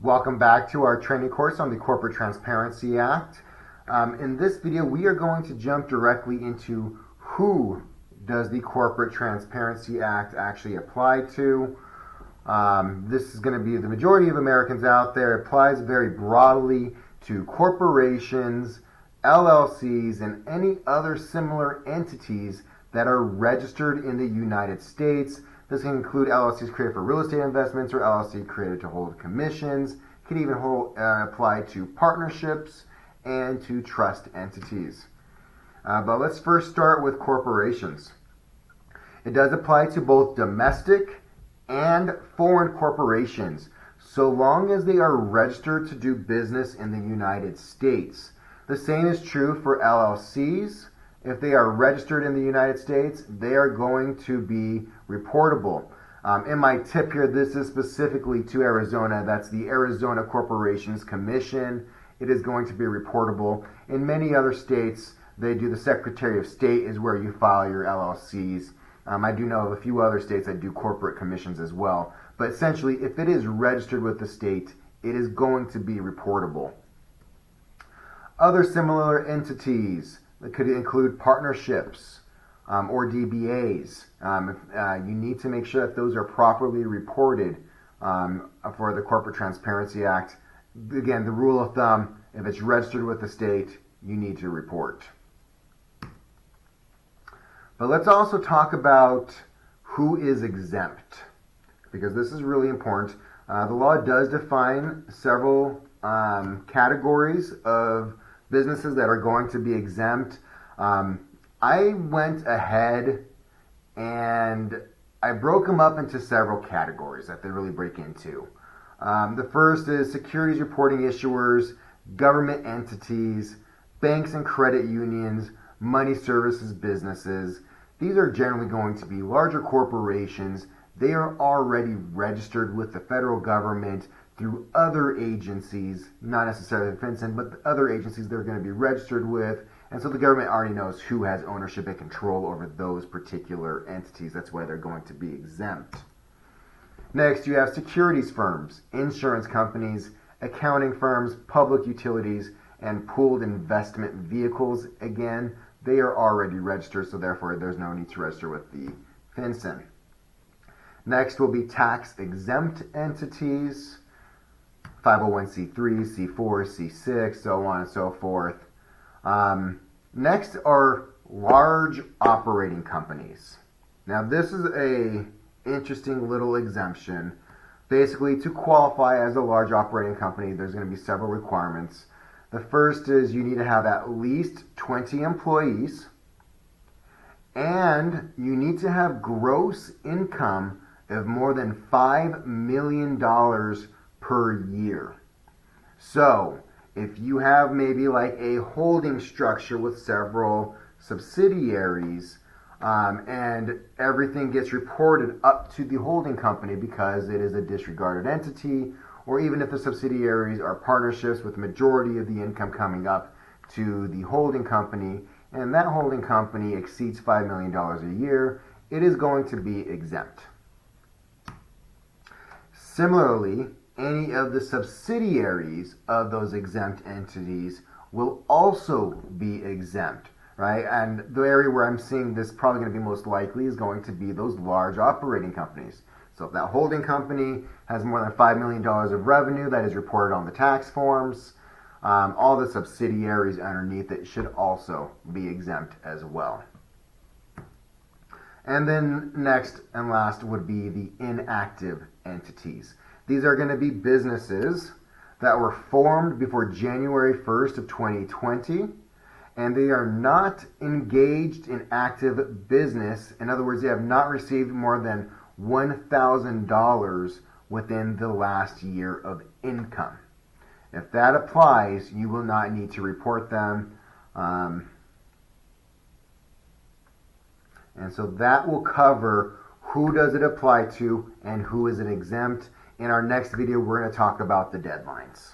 Welcome back to our training course on the Corporate Transparency Act. In this video, we are going to jump directly into who does the Corporate Transparency Act actually apply to. This is going to be the majority of Americans out there. It applies very broadly to corporations, LLCs, and any other similar entities that are registered in the United States. This can include LLCs created for real estate investments or LLC created to hold commissions. It can even apply to partnerships and to trust entities. But let's first start with corporations. It does apply to both domestic and foreign corporations, so long as they are registered to do business in the United States. The same is true for LLCs. If they are registered in the United States, they are going to be reportable. In my tip here, this is specifically to Arizona. That's the Arizona Corporations Commission. It is going to be reportable. In many other states, they do the Secretary of State is where you file your LLCs. I do know of a few other states that do corporate commissions as well. But essentially, if it is registered with the state, it is going to be reportable. Other similar entities that could include partnerships or DBAs. You need to make sure that those are properly reported for the Corporate Transparency Act. Again, the rule of thumb, if it's registered with the state, you need to report. But let's also talk about who is exempt, because this is really important. The law does define several categories of businesses that are going to be exempt. I went ahead and I broke them up into several categories that they really break into. The first is securities reporting issuers, government entities, banks and credit unions, money services businesses. These are generally going to be larger corporations. They are already registered with the federal government through other agencies, not necessarily FinCEN, but other agencies they're going to be registered with. And so the government already knows who has ownership and control over those particular entities. That's why they're going to be exempt. Next, you have securities firms, insurance companies, accounting firms, public utilities, and pooled investment vehicles. Again, they are already registered, so therefore there's no need to register with the FinCEN. Next will be tax-exempt entities, 501c3, C4, C6, so on and so forth. Next are large operating companies. Now this is a interesting little exemption. Basically, to qualify as a large operating company, there's going to be several requirements. The first is you need to have at least 20 employees, and you need to have gross income of more than $5 million per year. So if you have maybe like a holding structure with several subsidiaries, and everything gets reported up to the holding company because it is a disregarded entity, or even if the subsidiaries are partnerships with the majority of the income coming up to the holding company, and that holding company exceeds $5 million a year, it is going to be exempt. Similarly, any of the subsidiaries of those exempt entities will also be exempt, right? And the area where I'm seeing this probably going to be most likely is going to be those large operating companies. So if that holding company has more than $5 million of revenue that is reported on the tax forms, all the subsidiaries underneath it should also be exempt as well. And then next and last would be the inactive entities. These are going to be businesses that were formed before January 1st of 2020, and they are not engaged in active business. In other words, they have not received more than $1,000 within the last year of income. If that applies, you will not need to report them. And so that will cover who does it apply to and who is it exempt. In our next video, we're going to talk about the deadlines.